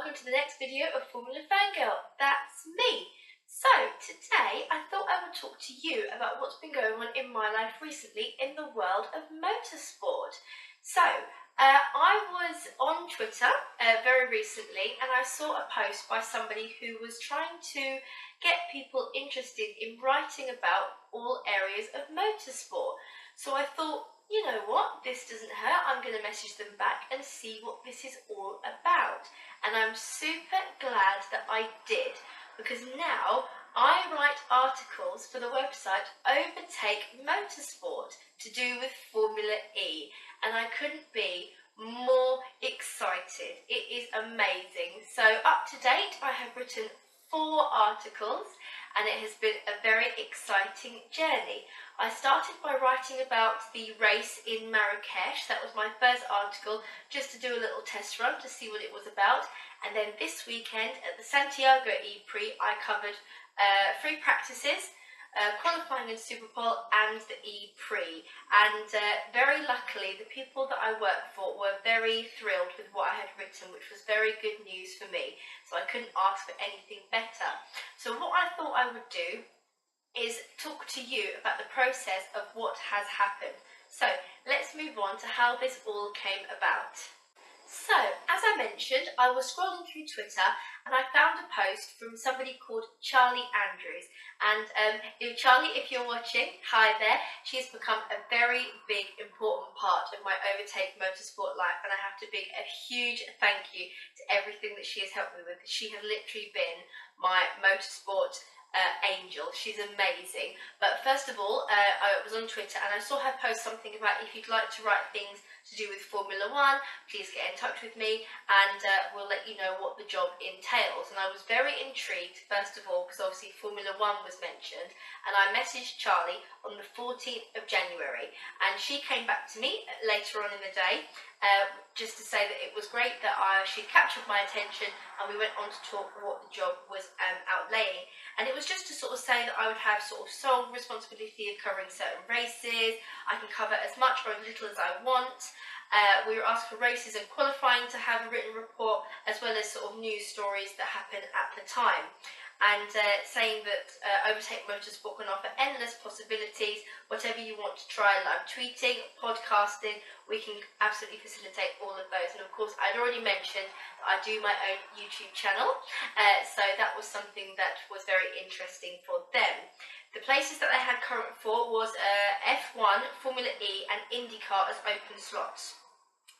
welcome to the next video of Formula Fangirl. That's me. So today I thought I would talk to you about what's been going on in my life recently in the world of motorsport. So I was on Twitter very recently and I saw a post by somebody who was trying to get people interested in writing about all areas of motorsport. So I thought, you know what, this doesn't hurt, I'm going to message them back and see what this is all about. And I'm super glad that I did, because now I write articles for the website Overtake Motorsport to do with Formula E, and I couldn't be more excited. It is amazing. So up to date I have written 4 articles and it has been a very exciting journey. I started by writing about the race in Marrakesh. That was my first article, just to do a little test run to see what it was about. And then this weekend at the Santiago E-Prix I covered 3 practices, qualifying in Superpole and the E-Prix. And very luckily the people that I work for were very thrilled with what I had written, which was very good news for me. So I couldn't ask for anything better. So what I thought I would do is talk to you about the process of what has happened. So let's move on to how this all came about. So, as I mentioned, I was scrolling through Twitter and I found a post from somebody called Charlie Andrews. And Charlie, if you're watching, hi there. She's become a very big, important part of my Overtake Motorsport life, and I have to big a huge thank you to everything that she has helped me with. She has literally been my motorsport angel. She's amazing. But first of all, I was on Twitter and I saw her post something about if you'd like to write things to do with Formula 1, please get in touch with me and we'll let you know what the job entails. And I was very intrigued, first of all, because obviously Formula 1 was mentioned, and I messaged Charlie on the 14th of January and she came back to me later on in the day just to say that it was great that she'd captured my attention, and we went on to talk what the job was outlaying. And it was just to sort of say that I would have sort of sole responsibility of covering certain races. I can cover as much or as little as I want. We were asked for races and qualifying to have a written report, as well as sort of news stories that happen at the time. And saying that Overtake Motorsport can offer endless possibilities, whatever you want to try, live tweeting, podcasting, we can absolutely facilitate all of those. And of course, I'd already mentioned that I do my own YouTube channel, so that was something that was very interesting for them. The places that they had current for was F1, Formula E and IndyCar as open slots.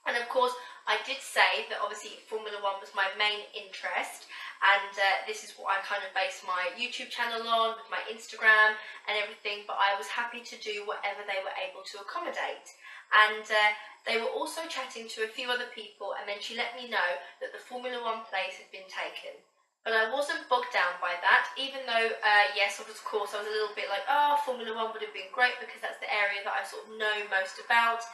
And of course, I did say that obviously Formula 1 was my main interest, and this is what I kind of based my YouTube channel on, with my Instagram and everything, but I was happy to do whatever they were able to accommodate. And they were also chatting to a few other people, and then she let me know that the Formula 1 place had been taken. But I wasn't bogged down by that, even though, yes, of course, I was a little bit like, oh, Formula 1 would have been great because that's the area that I sort of know most about.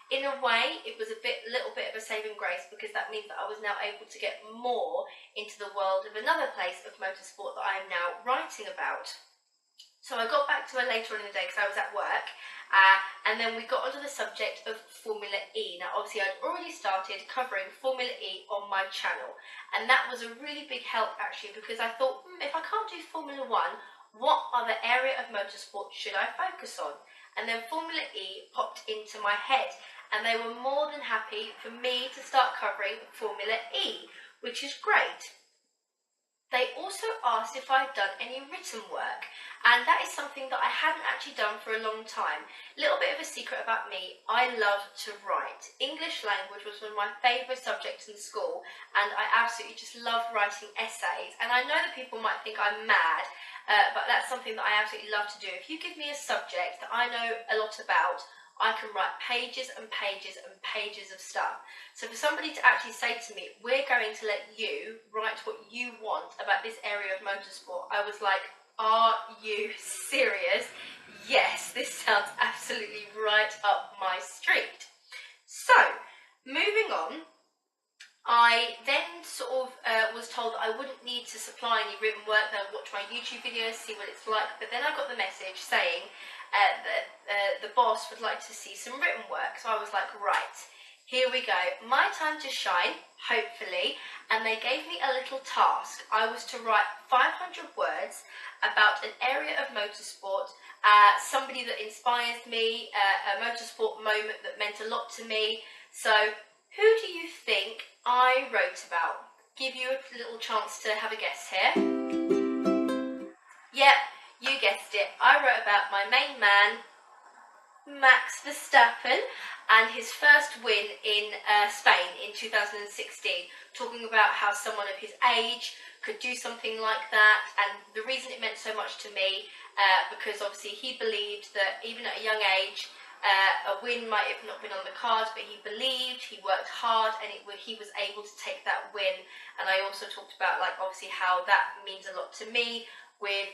In a way, it was a little bit of a saving grace, because that means that I was now able to get more into the world of another place of motorsport that I am now writing about. So I got back to her later on in the day because I was at work, and then we got onto the subject of Formula E. Now obviously I'd already started covering Formula E on my channel, and that was a really big help actually, because I thought, if I can't do Formula 1, what other area of motorsport should I focus on? And then Formula E popped into my head, and they were more than happy for me to start covering Formula E, which is great. They also asked if I'd done any written work, and that is something that I hadn't actually done for a long time. Little bit of a secret about me, I love to write. English language was one of my favourite subjects in school, and I absolutely just love writing essays. And I know that people might think I'm mad, but that's something that I absolutely love to do. If you give me a subject that I know a lot about, I can write pages and pages and pages of stuff. So for somebody to actually say to me, we're going to let you write what you want about this area of motorsport, I was like, are you serious? Yes, this sounds absolutely right up my street. So, moving on, I then sort of was told that I wouldn't need to supply any written work. They'll watch my YouTube videos, see what it's like. But then I got the message saying that the boss would like to see some written work. So I was like, right, here we go. My time to shine, hopefully, and they gave me a little task. I was to write 500 words about an area of motorsport, somebody that inspires me, a motorsport moment that meant a lot to me. So who do you think I wrote about? Give you a little chance to have a guess here. Yep, you guessed it. I wrote about my main man, Max Verstappen, and his first win in Spain in 2016, talking about how someone of his age could do something like that, and the reason it meant so much to me, because obviously he believed that even at a young age, a win might have not been on the cards, but he believed, he worked hard, and he was able to take that win. And I also talked about, like, obviously how that means a lot to me, with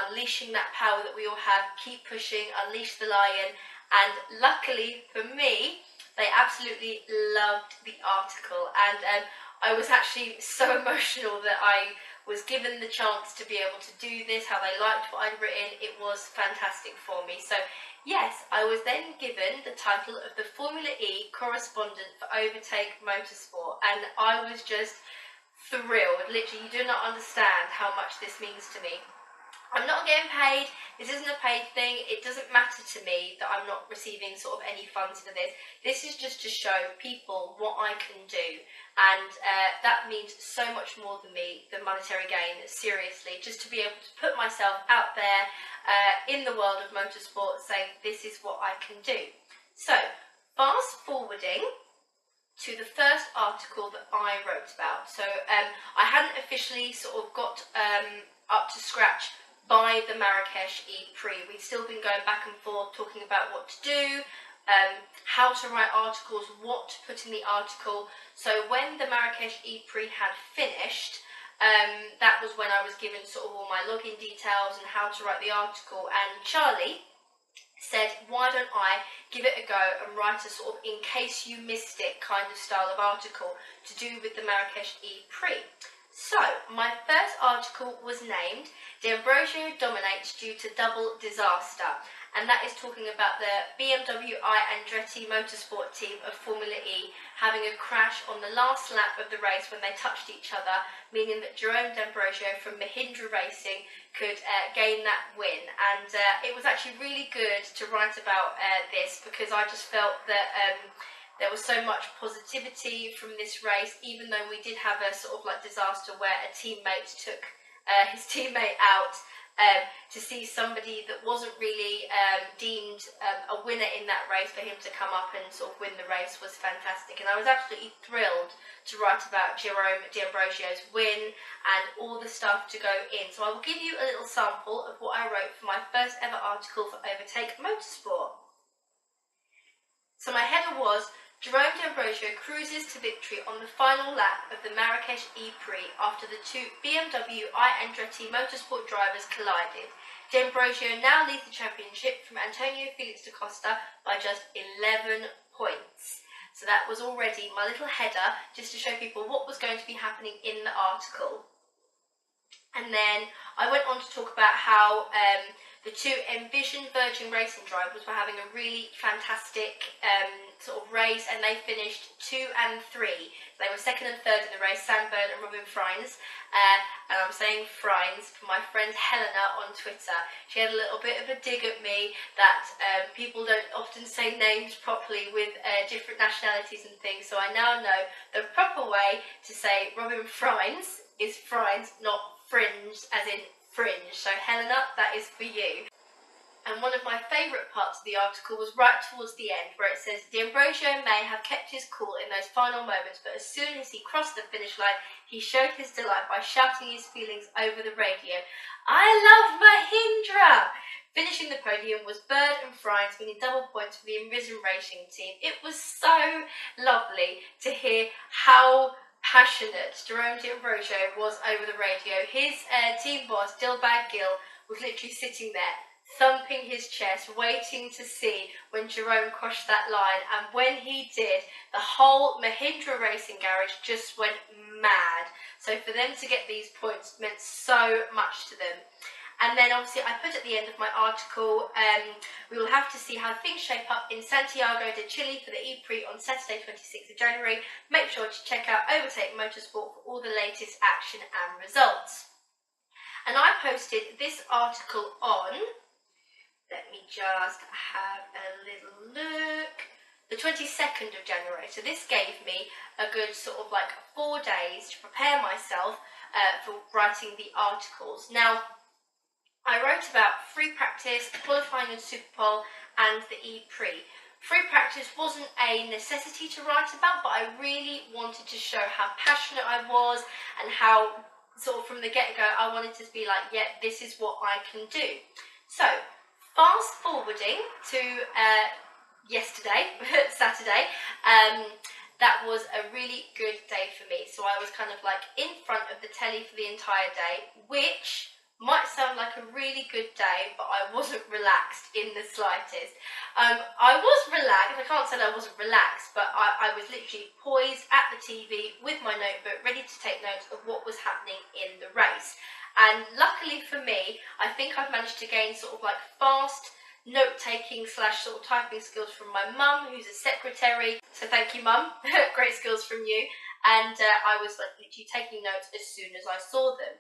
unleashing that power that we all have, keep pushing, unleash the lion. And luckily for me, they absolutely loved the article, and I was actually so emotional that I was given the chance to be able to do this, how they liked what I'd written. It was fantastic for me. So yes, I was then given the title of the Formula E correspondent for Overtake Motorsport, and I was just thrilled. Literally, you do not understand how much this means to me. I'm not getting paid. This isn't a paid thing. It doesn't matter to me that I'm not receiving sort of any funds for this. This is just to show people what I can do, and that means so much more than me, the monetary gain. Seriously, just to be able to put myself out there in the world of motorsport, saying this is what I can do. So, fast forwarding to the first article that I wrote about. So I hadn't officially sort of got up to scratch by the Marrakesh E-Prix. We'd still been going back and forth, talking about what to do, how to write articles, what to put in the article. So when the Marrakesh E-Prix had finished, that was when I was given sort of all my login details and how to write the article. And Charlie said, why don't I give it a go and write a sort of in case you missed it kind of style of article to do with the Marrakesh E-Prix. So, my first article was named D'Ambrosio Dominates Due to Double Disaster, and that is talking about the BMW I Andretti motorsport team of Formula E having a crash on the last lap of the race when they touched each other, meaning that Jerome D'Ambrosio from Mahindra Racing could gain that win. And it was actually really good to write about this, because I just felt that there was so much positivity from this race, even though we did have a sort of like disaster where a teammate took his teammate out. To see somebody that wasn't really deemed a winner in that race, for him to come up and sort of win the race was fantastic. And I was absolutely thrilled to write about Jerome D'Ambrosio's win and all the stuff to go in. So I will give you a little sample of what I wrote for my first ever article for Overtake Motorsport. So my header was, Jerome D'Ambrosio cruises to victory on the final lap of the Marrakesh E-Prix after the two BMW I Andretti motorsport drivers collided. D'Ambrosio now leads the championship from Antonio Felix da Costa by just 11 points. So that was already my little header, just to show people what was going to be happening in the article. And then I went on to talk about how the two Envision Virgin Racing drivers were having a really fantastic sort of race, and they finished 2 and 3. They were 2nd and 3rd in the race, Sam Bird and Robin Freins. And I'm saying Freins for my friend Helena on Twitter. She had a little bit of a dig at me that people don't often say names properly with different nationalities and things, so I now know the proper way to say Robin Freins is Freins, not Fringe, as in fringe. So Helena, that is for you. And one of my favourite parts of the article was right towards the end, where it says, D'Ambrosio may have kept his cool in those final moments, but as soon as he crossed the finish line, he showed his delight by shouting his feelings over the radio. I love Mahindra! Finishing the podium was Bird and Freins, winning double points for the Envision Racing team. It was so lovely to hear how passionate Jerome D'Ambrosio was over the radio. His team boss, Dilbag Gill, was literally sitting there, thumping his chest, waiting to see when Jerome crossed that line. And when he did, the whole Mahindra Racing garage just went mad. So for them to get these points meant so much to them. And then obviously I put at the end of my article, we will have to see how things shape up in Santiago de Chile for the E-Prix on Saturday 26th of January. Make sure to check out Overtake Motorsport for all the latest action and results. And I posted this article on, let me just have a little look, the 22nd of January. So this gave me a good sort of like 4 days to prepare myself for writing the articles. Now, I wrote about free practice, qualifying and Superpole, and the E-Prix. Free practice wasn't a necessity to write about, but I really wanted to show how passionate I was and how sort of from the get-go I wanted to be like, yeah, this is what I can do. So, fast forwarding to yesterday, Saturday, that was a really good day for me. So I was kind of like in front of the telly for the entire day, which might sound like a really good day, but I wasn't relaxed in the slightest. I was relaxed, I can't say that I wasn't relaxed, but I was literally poised at the TV with my notebook, ready to take notes of what was happening in the race. And luckily for me, I think I've managed to gain sort of like fast note-taking / sort of typing skills from my mum, who's a secretary. So thank you, mum. Great skills from you. And I was like literally taking notes as soon as I saw them.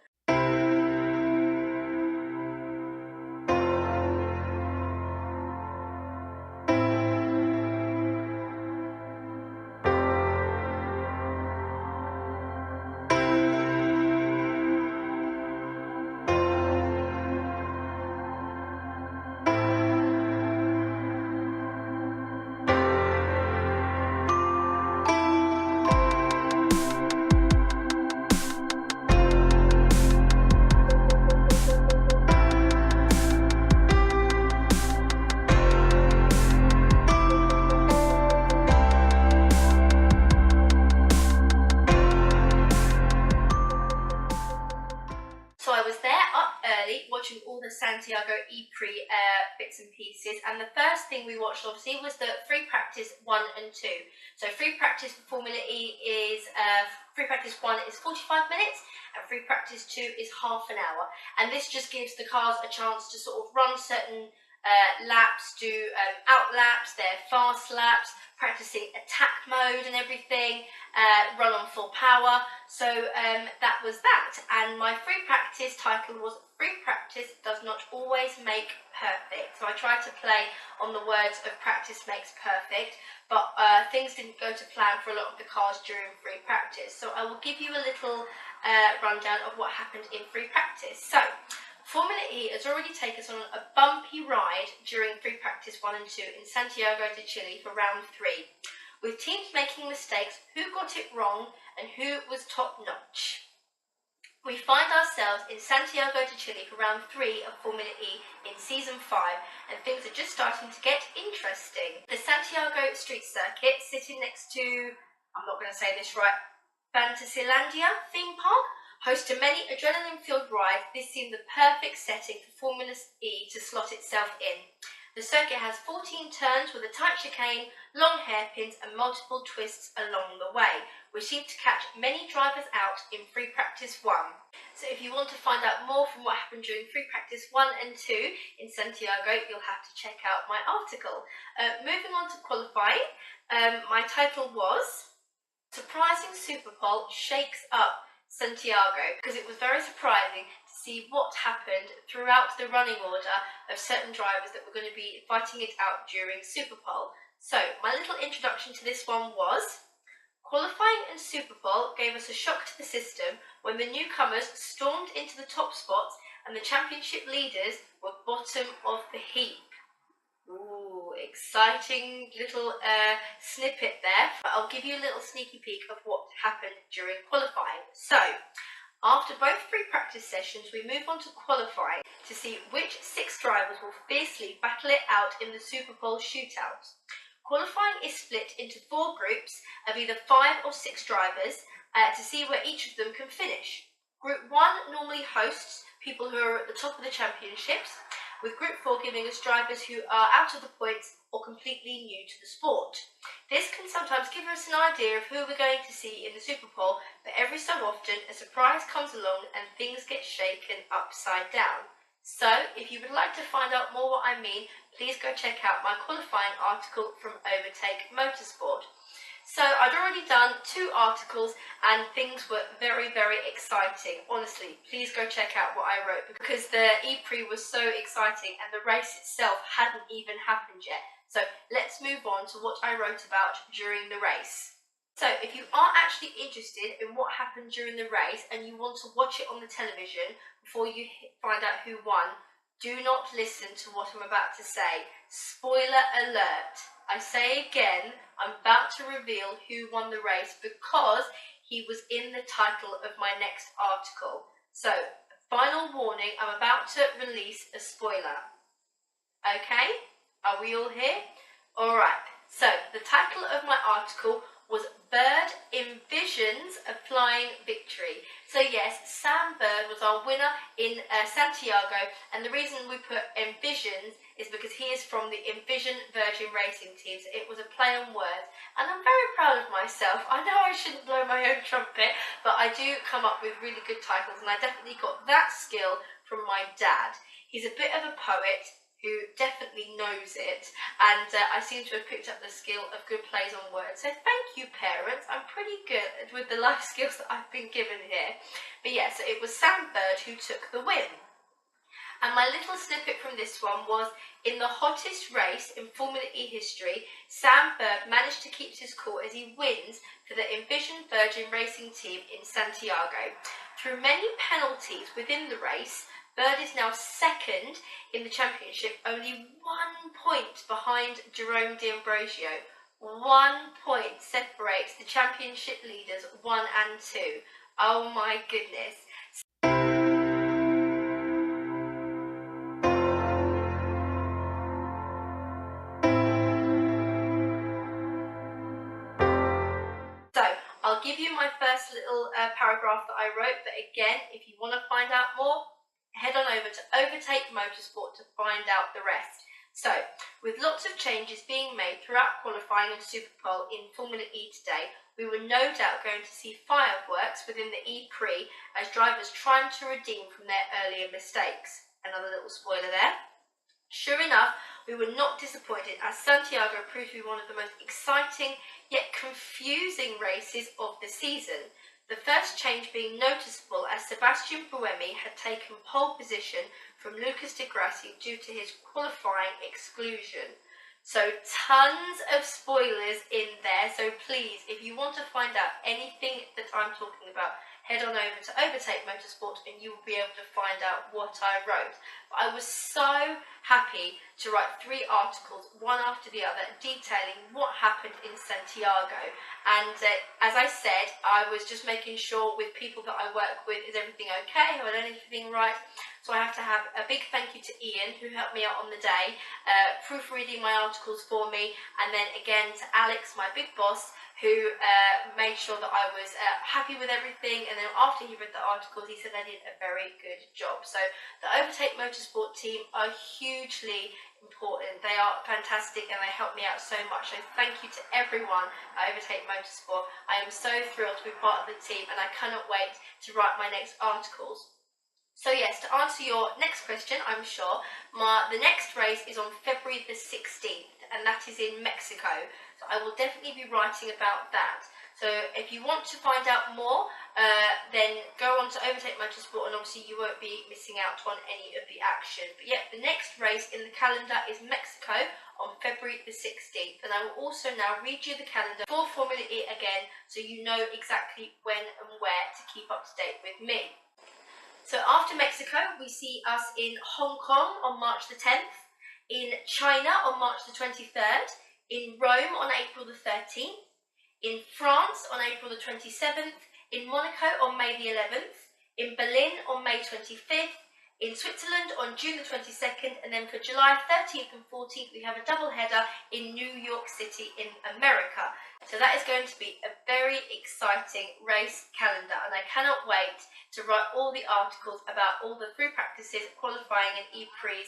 So I was there up early watching all the Santiago E-Prix bits and pieces, and the first thing we watched obviously was the free practice 1 and 2. So free practice for Formula E is, free practice 1 is 45 minutes and free practice 2 is half an hour. And this just gives the cars a chance to sort of run certain laps, do out laps, their fast laps, practicing attack mode and everything, run on full power. So that was that. And my free practice title was Free Practice Does Not Always Make Perfect. So I tried to play on the words of practice makes perfect, but things didn't go to plan for a lot of the cars during free practice. So I will give you a little rundown of what happened in free practice. So Formula E has already taken us on a bumpy ride during free practice 1 and 2 in Santiago de Chile for round 3, with teams making mistakes, who got it wrong and who was top notch. We find ourselves in Santiago de Chile for round 3 of Formula E in season 5, and things are just starting to get interesting. The Santiago street circuit, sitting next to, I'm not going to say this right, Fantasylandia theme park, host to many adrenaline-filled rides. This seemed the perfect setting for Formula E to slot itself in. The circuit has 14 turns with a tight chicane, long hairpins and multiple twists along the way, which seemed to catch many drivers out in free practice 1. So if you want to find out more from what happened during free practice 1 and 2 in Santiago, you'll have to check out my article. Moving on to qualifying, my title was Surprising Superpole Shakes Up Santiago, because it was very surprising to see what happened throughout the running order of certain drivers that were going to be fighting it out during Superpole. So my little introduction to this one was, qualifying and Superpole gave us a shock to the system when the newcomers stormed into the top spots and the championship leaders were bottom of the heap. Ooh, exciting little snippet there. But I'll give you a little sneaky peek of what happened during qualifying. So, after both free practice sessions, we move on to qualifying to see which 6 drivers will fiercely battle it out in the Superpole shootout. Qualifying is split into 4 groups of either 5 or 6 drivers to see where each of them can finish. Group 1 normally hosts people who are at the top of the championships, with Group 4 giving us drivers who are out of the points or completely new to the sport. This can sometimes give us an idea of who we're going to see in the Superpole, but every so often a surprise comes along and things get shaken upside down. So if you would like to find out more what I mean, please go check out my qualifying article from Overtake Motorsport. So I'd already done 2 articles and things were very, very exciting. Honestly, please go check out what I wrote because the E-Prix was so exciting and the race itself hadn't even happened yet. So let's move on to what I wrote about during the race. So if you are actually interested in what happened during the race and you want to watch it on the television before you find out who won, do not listen to what I'm about to say. Spoiler alert. I say again, I'm about to reveal who won the race because he was in the title of my next article. So, final warning, I'm about to release a spoiler. Okay? Are we all here? Alright, so the title of my article was Bird Envisions a Flying Victory. So yes, Sam Bird was our winner in Santiago, and the reason we put envisions is because he is from the Envision Virgin Racing team. So it was a play on words, and I'm very proud of myself. I know I shouldn't blow my own trumpet, but I do come up with really good titles, and I definitely got that skill from my dad. He's a bit of a poet who definitely knows it, and I seem to have picked up the skill of good plays on words. So thank you, parents. I'm pretty good with the life skills that I've been given here. But yeah, so it was Sam Bird who took the win. And my little snippet from this one was, in the hottest race in Formula E history, Sam Bird managed to keep his cool as he wins for the Envision Virgin Racing team in Santiago. Through many penalties within the race, Bird is now second in the championship, only 1 point behind Jerome D'Ambrosio. 1 point separates the championship leaders 1 and 2. Oh my goodness. So I'll give you my first little paragraph that I wrote, but again, if you want to find out more, head on over to Overtake Motorsport to find out the rest. So, with lots of changes being made throughout qualifying and Superpole in Formula E today, we were no doubt going to see fireworks within the E-Prix as drivers trying to redeem from their earlier mistakes. Another little spoiler there. Sure enough, we were not disappointed as Santiago proved to be one of the most exciting yet confusing races of the season. The first change being noticeable as Sebastian Buemi had taken pole position from Lucas Di Grassi due to his qualifying exclusion. So tons of spoilers in there, so please, if you want to find out anything that I'm talking about, head on over to Overtake Motorsport and you will be able to find out what I wrote. But I was so happy to write 3 articles, one after the other, detailing what happened in Santiago. And as I said, I was just making sure with people that I work with, is everything okay? Have I done anything right? So I have to have a big thank you to Ian, who helped me out on the day, proofreading my articles for me, and then again to Alex, my big boss, who made sure that I was happy with everything, and then after he read the articles he said I did a very good job. So the Overtake Motorsport team are hugely important. They are fantastic and they help me out so much. So thank you to everyone at Overtake Motorsport. I am so thrilled to be part of the team and I cannot wait to write my next articles. So yes, to answer your next question, I'm sure, the next race is on February the 16th, and that is in Mexico. So I will definitely be writing about that. So if you want to find out more, then go on to Overtake Motorsport, and obviously you won't be missing out on any of the action. But yeah, the next race in the calendar is Mexico on February the 16th. And I will also now read you the calendar for Formula E again, so you know exactly when and where to keep up to date with me. So after Mexico, we see us in Hong Kong on March the 10th, in China on March the 23rd, in Rome on April the 13th, in France on April the 27th, in Monaco on May the 11th, in Berlin on May 25th, in Switzerland on June the 22nd, and then for July 13th and 14th, we have a double header in New York City in America. So that is going to be a very exciting race calendar, and I cannot wait to write all the articles about all the free practices, qualifying and E-Prix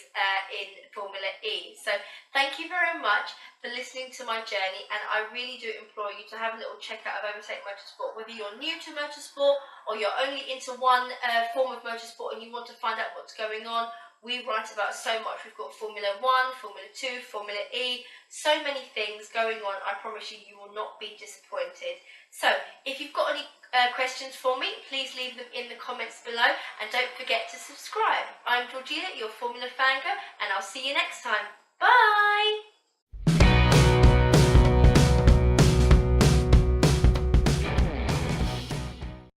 in Formula E. So thank you very much for listening to my journey, and I really do implore you to have a little check out of Overtake Motorsport, whether you're new to motorsport or you're only into one form of motorsport and you want to find out what's going on. We write about so much. We've got Formula 1, Formula 2, Formula E, so many things going on. I promise you, you will not be disappointed. So, if you've got any questions for me, please leave them in the comments below, and don't forget to subscribe. I'm Georgina, your Formula Fangirl, and I'll see you next time. Bye!